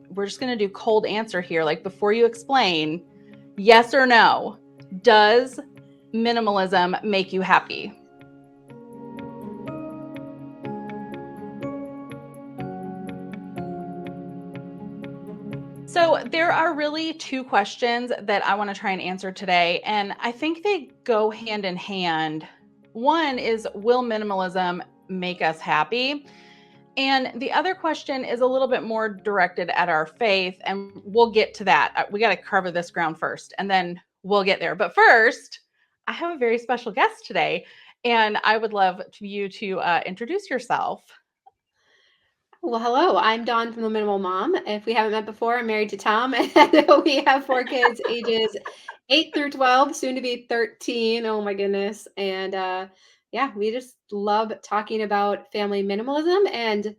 we're just going to do cold answer here. Like before you explain, yes or no, does minimalism make you happy? So there are really two questions that I want to try and answer today, and I think they go hand in hand. One is, will minimalism make us happy? And the other question is a little bit more directed at our faith, and we'll get to that. We got to cover this ground first, and then we'll get there. But first, I have a very special guest today, and I would love you to introduce yourself. Well, hello. I'm Dawn from The Minimal Mom. If we haven't met before, I'm married to Tom, and we have four kids, ages 8 through 12, soon to be 13. Oh my goodness. And yeah, we just love talking about family minimalism. And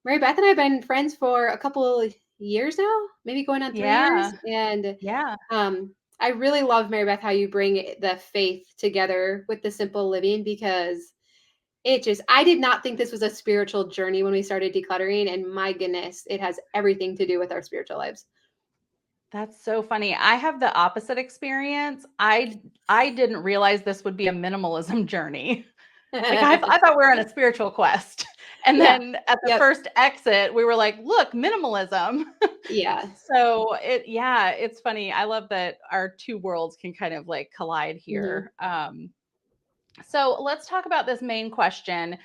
Mary Beth and I have been friends for a couple of years now, maybe going on 3 years. Yeah, And yeah. I really love, Mary Beth, how you bring the faith together with the simple living because I did not think this was a spiritual journey when we started decluttering. And my goodness, it has everything to do with our spiritual lives. That's so funny. I have the opposite experience. I didn't realize this would be a minimalism journey. Like I thought we were on a spiritual quest. And Yeah. then at the Yep. first exit, we were like, look, minimalism. Yeah. So yeah, it's funny. I love that our two worlds can kind of like collide Hmm. here. So let's talk about this main question.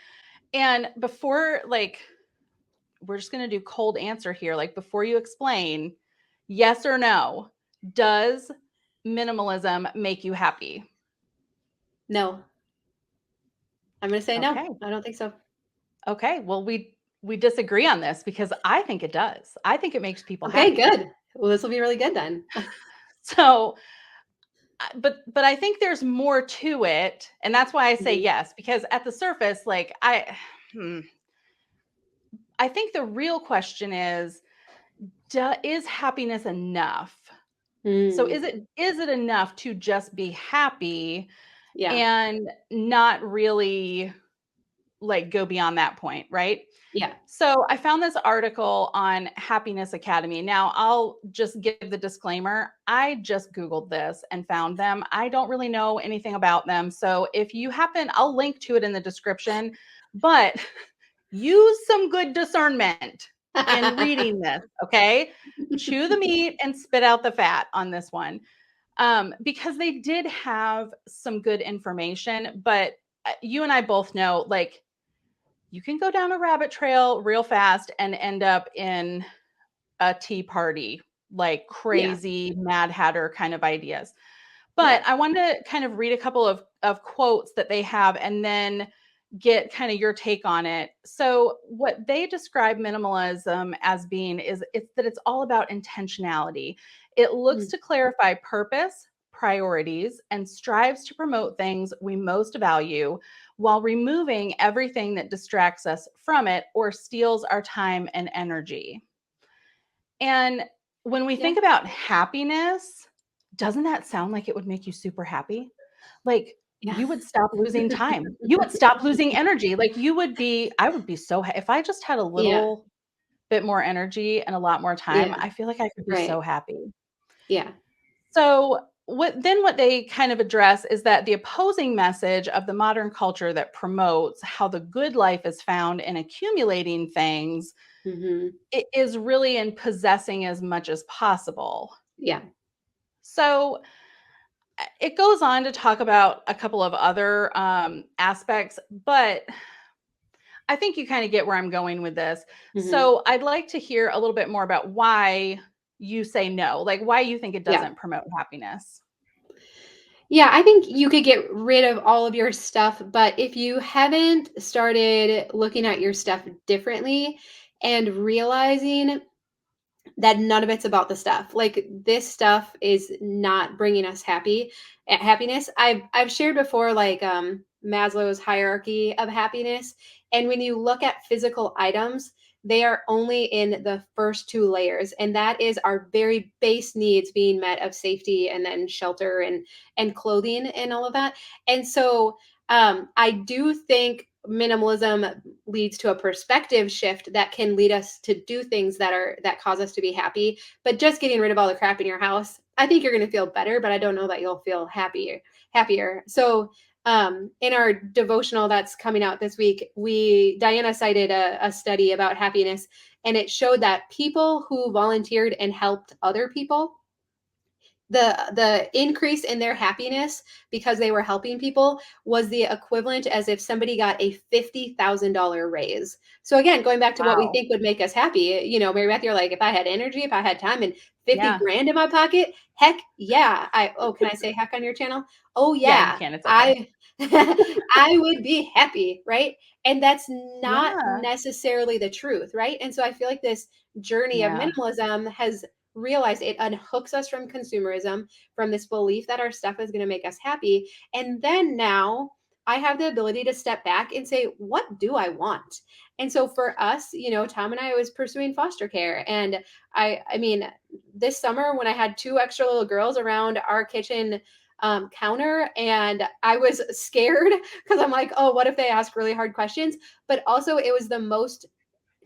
And before, like, we're just going to do cold answer here. Like, before you explain, yes or no, does minimalism make you happy? No, I'm going to say no. Okay. I don't think so. Okay. Well, we disagree on this because I think it does. I think it makes people Okay, happy. good. Well, this will be really good then. So, but I think there's more to it, and that's why I say Mhm. yes, because at the surface, like hmm, I think the real question is, is happiness enough? So Mm, is it enough to just be happy yeah. and not really like go beyond that point, right? Yeah. So I found this article on Happiness Academy. Now, I'll just give the disclaimer. I just Googled this and found them. I don't really know anything about them. So if you happen, I'll link to it in the description, but use some good discernment in reading this, okay? Chew the meat and spit out the fat on this one. Because they did have some good information, but you and I both know, like, you can go down a rabbit trail real fast and end up in a tea party, like Yeah. crazy Mad Hatter kind of ideas. But Yeah. I wanted to kind of read a couple of quotes that they have and then get kind of your take on it. So, what they describe minimalism as being is that it's all about intentionality. It looks Mm, to clarify purpose, priorities, and strives to promote things we most value while removing everything that distracts us from it or steals our time and energy. And when we yeah. think about happiness, doesn't that sound like it would make you super happy? Like, Yeah. you would stop losing time. You would stop losing energy. Like, I would be so if I just had a Yeah. little bit more energy and a lot more time, Yeah. I feel like I could be Right. so happy. Yeah. So, what they kind of address is that the opposing message of the modern culture that promotes how the good life is found in accumulating things, Hmm. it is really in possessing as much as possible. Yeah. So, it goes on to talk about a couple of other aspects, but I think you kind of get where I'm going with this. Hmm. So, I'd like to hear a little bit more about why you say no, like why you think it Yeah. doesn't promote happiness. Yeah, I think you could get rid of all of your stuff, but if you haven't started looking at your stuff differently and realizing that none of it's about the stuff, like this stuff is not bringing us happiness. I've shared before, like Maslow's hierarchy of happiness, and when you look at physical items, they are only in the first two layers, and that is our very base needs being met of safety and then shelter and clothing and all of that. And so I do think minimalism leads to a perspective shift that can lead us to do things that cause us to be happy. But just getting rid of all the crap in your house, I think you're going to feel better, but I don't know that you'll feel happier. So in our devotional that's coming out this week, Diana cited a study about happiness, and it showed that people who volunteered and helped other people, the increase in their happiness because they were helping people was the equivalent as if somebody got a $50,000 raise. So again, going back to what we Wow. think would make us happy, Mary Beth, you're like, if I had energy, if I had time and 50 Yeah. grand in my pocket, heck yeah. Can I say heck on your channel? Oh Yeah, you yeah. can. It's okay. I I would be happy, right? And that's not Yeah. necessarily the truth, right? And so I feel like this journey of Yeah. minimalism has realize it unhooks us from consumerism, from this belief that our stuff is going to make us happy. And then now I have the ability to step back and say, what do I want? And so for us, Tom and I was pursuing foster care. And I mean, this summer when I had two extra little girls around our kitchen counter, and I was scared because I'm like, oh, what if they ask really hard questions? But also, it was the most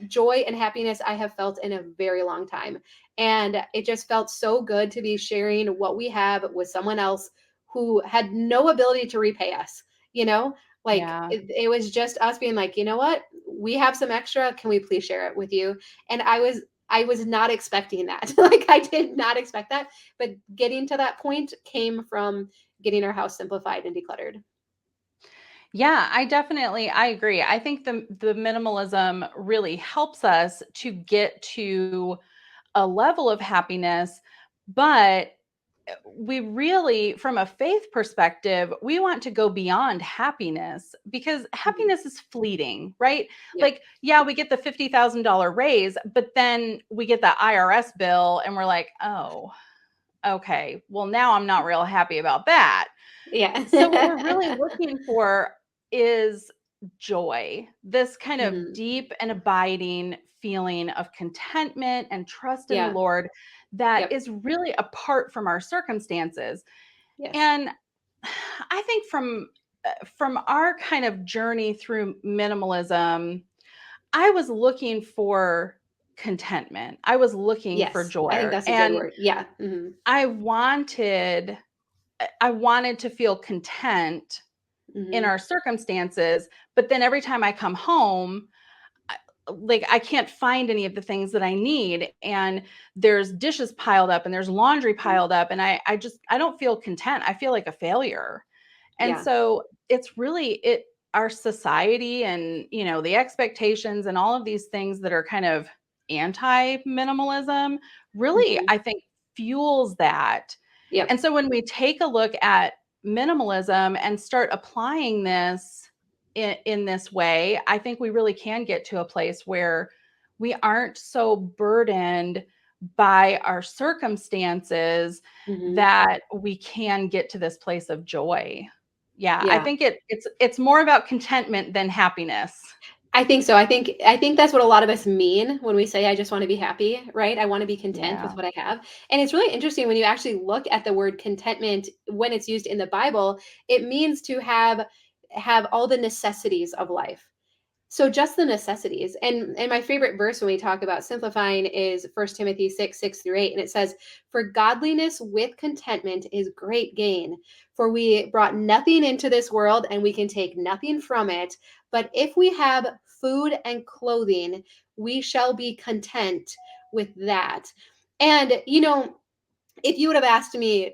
joy and happiness I have felt in a very long time. And it just felt so good to be sharing what we have with someone else who had no ability to repay us, you know? Like Yeah. it was just us being like, you know what? We have some extra. Can we please share it with you? And I was not expecting that. Like I did not expect that. But getting to that point came from getting our house simplified and decluttered. Yeah, I agree. I think the minimalism really helps us to get to a level of happiness, but we really, from a faith perspective, we want to go beyond happiness because Mhm. happiness is fleeting, right? Yep. Like, yeah, we get the $50,000 raise, but then we get the IRS bill and we're like, oh, okay, well, now I'm not real happy about that. Yeah. So, what we're really looking for is joy, this kind of Mhm. deep and abiding feeling of contentment and trust in the Yeah. Lord that Yep. is really apart from our circumstances. Yes. And I think from our kind of journey through minimalism, I was looking for contentment. I was looking for Yes, I think joy, that's a good and word. Yeah. Mhm. I wanted I wanted to feel content in Mhm. our circumstances, but then every time I come home, like I can't find any of the things that I need, and there's dishes piled up and there's laundry Mhm. piled up, and I don't feel content. I feel like a failure. And Yeah. so it's really it our society and, the expectations and all of these things that are kind of anti-minimalism really, Mhm. I think, fuels that. Yep. And so when we take a look at minimalism and start applying this in this way, I think we really can get to a place where we aren't so burdened by our circumstances Mhm. that we can get to this place of joy. Yeah, I Yeah. think it's more about contentment than happiness. I think so. I think that's what a lot of us mean when we say I just want to be happy, right? I want to be content with Yeah. what I have. And it's really interesting when you actually look at the word contentment when it's used in the Bible, it means to have all the necessities of life. So just the necessities. And my favorite verse when we talk about simplifying is 1 Timothy 6:6-8. And it says, for godliness with contentment is great gain. For we brought nothing into this world and we can take nothing from it. But if we have food and clothing, we shall be content with that. And if you would have asked me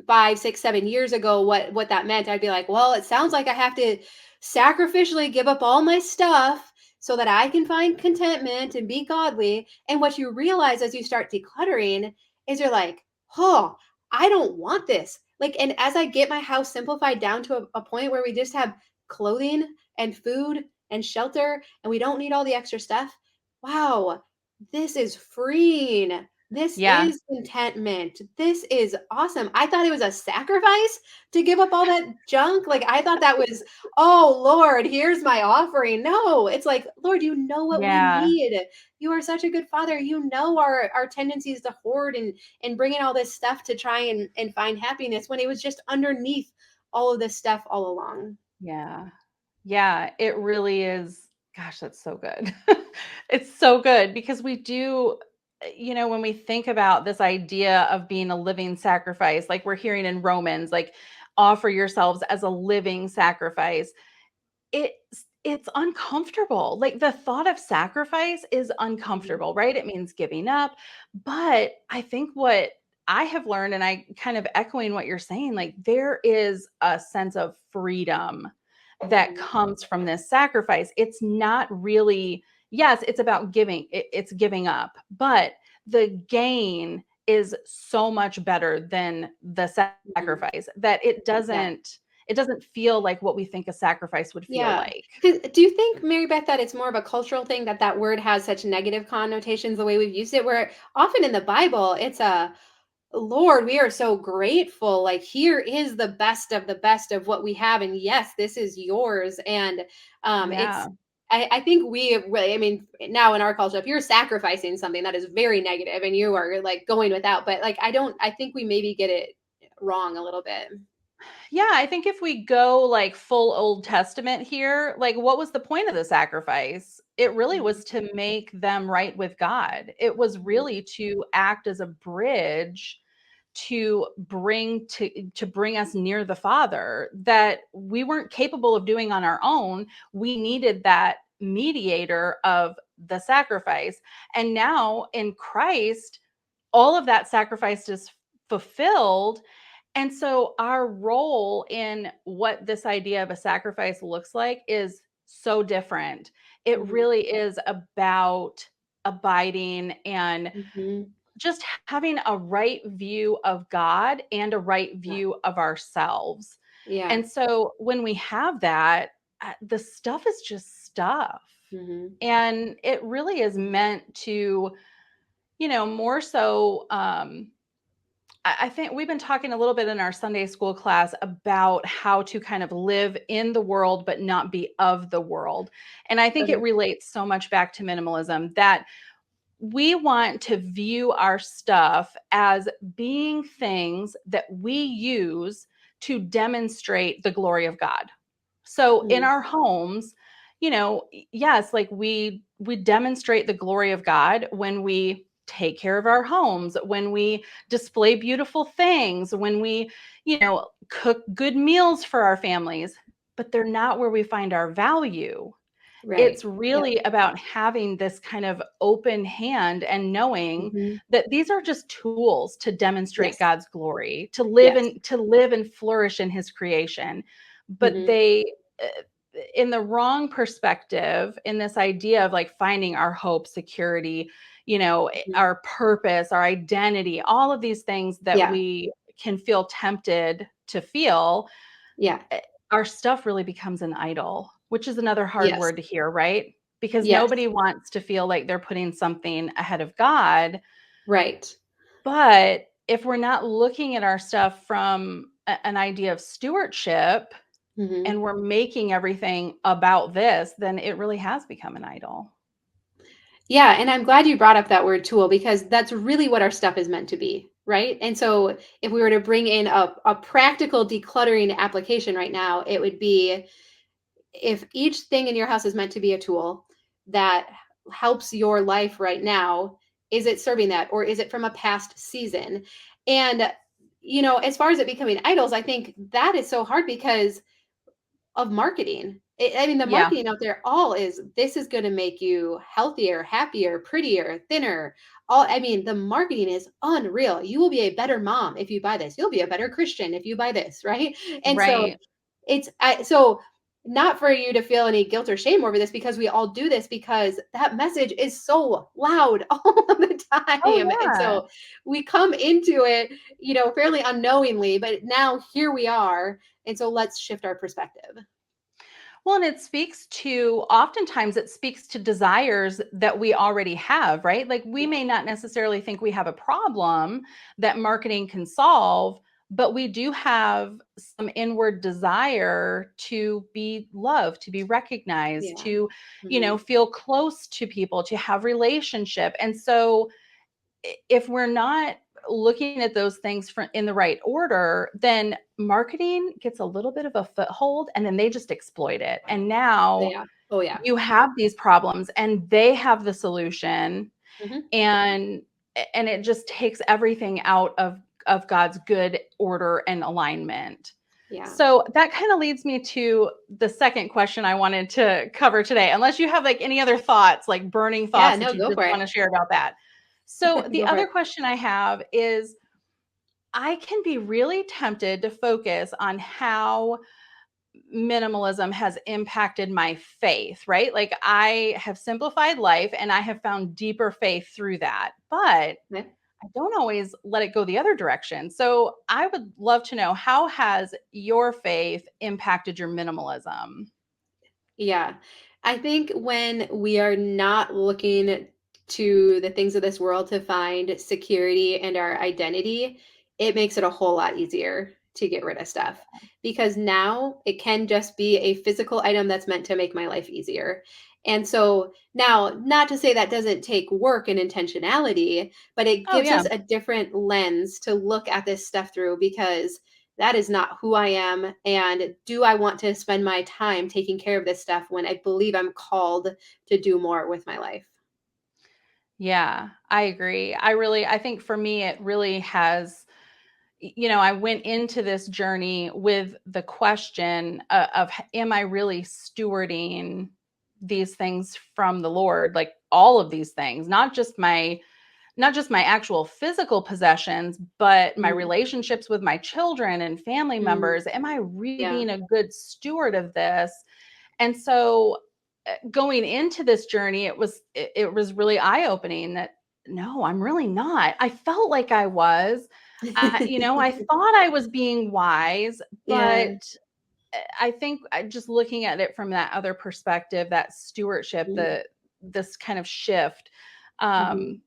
5, 6, 7 years ago what that meant, I'd be like, well, it sounds like I have to sacrificially give up all my stuff so that I can find contentment and be godly. And what you realize as you start decluttering is you're like, oh, I don't want this. Like, and as I get my house simplified down to a point where we just have clothing and food and shelter and we don't need all the extra stuff, wow, this is freeing. This Yeah. is contentment. This is awesome. I thought it was a sacrifice to give up all that junk. Like, I thought that was, oh, Lord, here's my offering. No, it's like, Lord, you know what we Yeah. need. You are such a good father. You know our tendencies to hoard and bring in all this stuff to try and find happiness when it was just underneath all of this stuff all along. Yeah. Yeah, it really is. Gosh, that's so good. It's so good because we do, when we think about this idea of being a living sacrifice, like we're hearing in Romans, like offer yourselves as a living sacrifice. It's uncomfortable. Like the thought of sacrifice is Mhm. uncomfortable, right? It means giving up. But I think what I have learned, and I kind of echoing what you're saying, like there is a sense of freedom that Mhm. comes from this sacrifice. It's not really, yes, it's about giving, it's giving up, but the gain is so much better than the Mhm. sacrifice that Yeah. it doesn't feel like what we think a sacrifice would feel Yeah. like. 'Cause do you think, Mary Beth, that it's more of a cultural thing that that word has such negative connotations the way we've used it? Where often in the Bible, it's a Lord, we are so grateful. Like, here is the best of the best of what we have. And yes, this is yours. And Yeah. I think we have really, I mean, now in our culture, if you're sacrificing something that is very negative and you are like going without, but like, I think we maybe get it wrong a little bit. Yeah, I think if we go like full Old Testament here, like what was the point of the sacrifice? It really Mhm. was to make them right with God. It was Mhm. really to act as a bridge to bring us near the Father that we weren't capable of doing on our own. We needed that mediator of the sacrifice. And now in Christ, all of that sacrifice is fulfilled. And so our role in what this idea of a sacrifice looks like is so different. It Mhm. really is about abiding and Mhm. just having a right view of God and a right Yeah. view of ourselves. Yeah. And so when we have that, the stuff is just stuff. Mhm. And it really is meant to, more so I think we've been talking a little bit in our Sunday school class about how to kind of live in the world, but not be of the world. And I think it Okay. relates so much back to minimalism that we want to view our stuff as being things that we use to demonstrate the glory of God. So in Mhm. our homes, yes, like we demonstrate the glory of God when we take care of our homes, when we display beautiful things, when we, cook good meals for our families, but they're not where we find our value. Right. It's Yep. really about having this kind of open hand and knowing Mhm. that these are just tools to demonstrate Yes. God's glory, Yes. to live and flourish in his creation. But Mhm. they uh, in the wrong perspective, in this idea of like finding our hope, security, Mhm. our purpose, our identity, all of these things that Yeah. we can feel tempted to feel, Yeah. eh, our stuff really becomes an idol, which is another hard Yes. word to hear, right? Because Yes. nobody wants to feel like they're putting something ahead of God. Right. But if we're not looking at our stuff from an idea of stewardship Mhm. and we're making everything about this, then it really has become an idol. Yeah, and I'm glad you brought up that word tool because that's really what our stuff is meant to be, right? And so if we were to bring in a practical decluttering application right now, it would be if each thing in your house is meant to be a tool that helps your life right now, is it serving that or is it from a past season? And as far as it becoming idols, I think that is so hard because of marketing. I mean, the Yeah, marketing out there all is this is going to make you healthier, happier, prettier, thinner. All I mean, the marketing is unreal. You will be a better mom if you buy this. You'll be a better Christian if you buy this, right? And so right. so not for you to feel any guilt or shame over this because we all do this because that message is so loud all of the Oh, time. And yeah. so we come into it, fairly unknowingly, but now here we are. And so let's shift our perspective. Well, and oftentimes it speaks to desires that we already have, right? Like we Yeah. may not necessarily think we have a problem that marketing can solve, but we do have some inward desire to be loved, to be recognized, Yeah. to, Mhm. feel close to people, to have relationship. And so if we're not looking at those things in the right order, then marketing gets a little bit of a foothold and then they just exploit it. And now Yeah. Oh yeah. you have these problems and they have the solution, Mhm. and it just takes everything out of God's good order and alignment. Yeah. So that kind of leads me to the second question I wanted to cover today, unless you have like any other thoughts, like burning Yeah, thoughts that no, you go just for it. want to share about that. So the Go for other it. question I have is, I can be really tempted to focus on how minimalism has impacted my faith, right? Like I have simplified life and I have found deeper faith through that. But Okay. I don't always let it go the other direction. So I would love to know, how has your faith impacted your minimalism? Yeah. I think when we are not looking to the things of this world to find security and our identity, it makes it a whole lot easier to get rid of stuff because now it can just be a physical item that's meant to make my life easier. And so now, not to say that doesn't take work and intentionality, but it Oh gives yeah. us a different lens to look at this stuff through because that is not who I am. And do I want to spend my time taking care of this stuff when I believe I'm called to do more with my life? Yeah, I agree. I think for me, it really has, I went into this journey with the question of, am I really stewarding these things from the Lord? Like all of these things, not just my actual physical possessions, but my Mhm. relationships with my children and family Mm, members. Am I really yeah. being a good steward of this? And so going into this journey, it was really eye-opening that no, I'm really not. I felt like I was. I thought I was being wise, Yeah. but I think just looking at it from that other perspective, that stewardship, Mhm. this kind of shift, Mhm. um,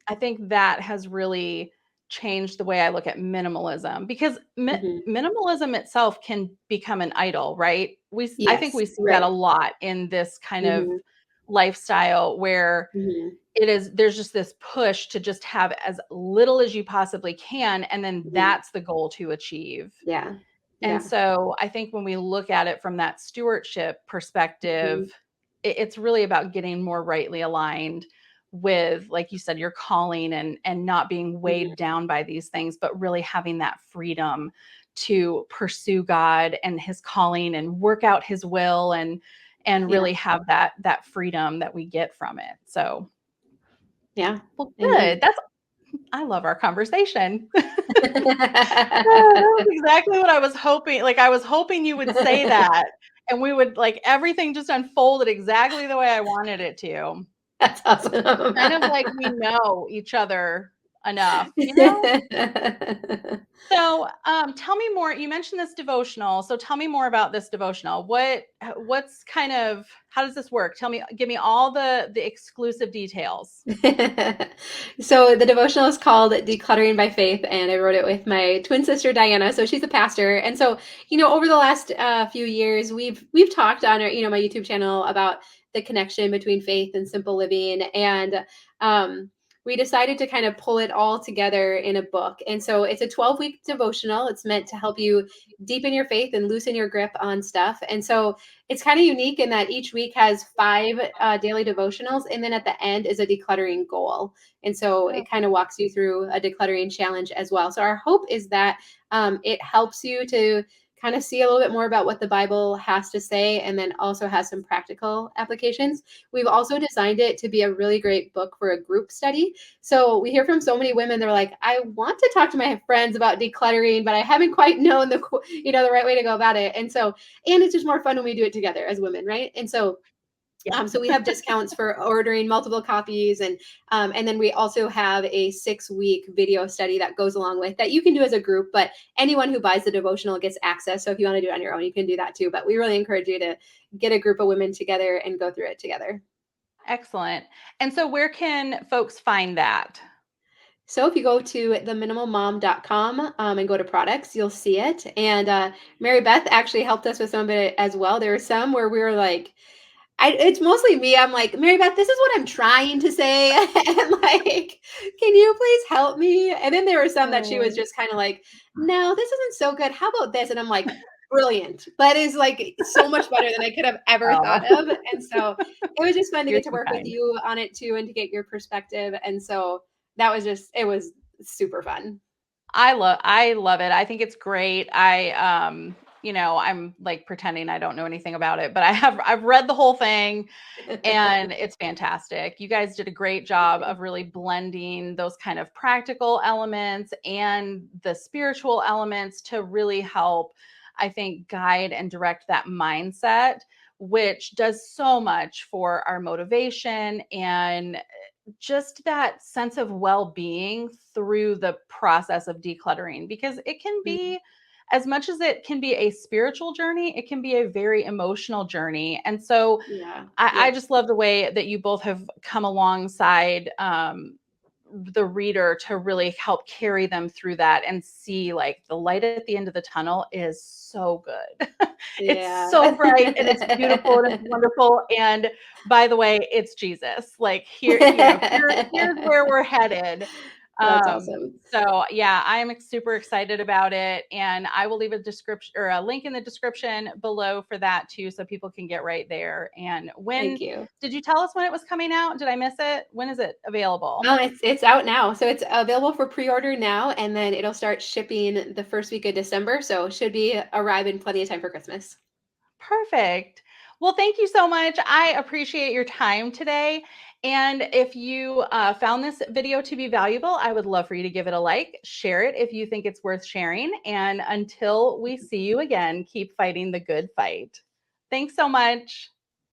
I think that has really changed the way I look at minimalism, because Mhm. minimalism itself can become an idol, right? I think Yes. we see that a Right. lot in this kind of Mhm. lifestyle where Mhm. there's just this push to just have as little as you possibly can, and then Mhm. that's the goal to achieve. Yeah. And Yeah. so I think when we look at it from that stewardship Mhm. perspective, it's really about getting more rightly aligned with, like you said, your calling, and not being Mhm. weighed down by these things, but really having that freedom to pursue God and his calling and work out his will, and Yeah. really have that freedom that we get from it. So, Yeah. well, good. Amen. I love our conversation. Oh, that was exactly what I was hoping. Like, I was hoping you would say that, and we would, like, everything just unfolded exactly the way I wanted it to. That's awesome. Kind of like we know each other enough? So, tell me more. You mentioned this devotional, so tell me more about this devotional. What's kind of, how does this work? Give me all the exclusive details. So the devotional is called Decluttering by Faith, and I wrote it with my twin sister Diana. So she's a pastor, and so over the last few years, we've talked on my YouTube channel about the connection between faith and simple living, and um, we decided to kind of pull it all together in a book. And so it's a 12-week devotional. It's meant to help you deepen your faith and loosen your grip on stuff. And so it's kind of unique in that each week has five daily devotionals, and then at the end is a decluttering goal. And so Oh, it kind of walks you through a decluttering challenge as well. So our hope is that it helps you to kind of see a little bit more about what the Bible has to say, and then also has some practical applications. We've also designed it to be a really great book for a group study. So we hear from so many women, they're like, I want to talk to my friends about decluttering, but I haven't quite known the right way to go about it. And it's just more fun when we do it together as women, right? yeah. So we have discounts for ordering multiple copies, and then we also have a 6-week video study that goes along with that you can do as a group. But anyone who buys the devotional gets access. So if you want to do it on your own, you can do that too. But we really encourage you to get a group of women together and go through it together. Excellent. And so where can folks find that? So if you go to theminimalmom.com and go to products, you'll see it. And Mary Beth actually helped us with some of it as well. There were some where we were like, it's mostly me. I'm like, Mary Beth, this is what I'm trying to say. And like, can you please help me? And then there were some that she was Oh, just kind of like, no, this isn't so good. How about this? And I'm like, brilliant. That is like so much better than I could have ever oh, thought of. And so it was just fun to you're get to too work with kind. you on it too and to get your perspective. And so that was just, it was super fun. I love it. I think it's great. I'm like pretending I don't know anything about it, but I've read the whole thing and it's fantastic. You guys did a great Thank job you. of really blending those kind of practical elements and the spiritual elements to really help, I think, guide and direct that mindset, which does so much for our motivation and just that sense of well-being through the process of decluttering, because it can Mhm. be, as much as it can be a spiritual journey, it can be a very emotional journey. And so Yeah. I Yep. just love the way that you both have come alongside the reader to really help carry them through that and see like the light at the end of the tunnel is so good. It's Yeah. so bright and it's beautiful and it's wonderful. And by the way, it's Jesus. Like here's where we're headed. That's awesome. So yeah, I'm super excited about it, and I will leave a description or a link in the description below for that too, so people can get right there. And when Thank you. did you tell us when it was coming out? Did I miss it? When is it available? Oh, it's out now. So it's available for pre-order now, and then it'll start shipping the first week of December. So should be arrive in plenty of time for Christmas. Perfect. Well, thank you so much. I appreciate your time today. And if you found this video to be valuable, I would love for you to give it a like, share it if you think it's worth sharing. And until we see you again, keep fighting the good fight. Thanks so much.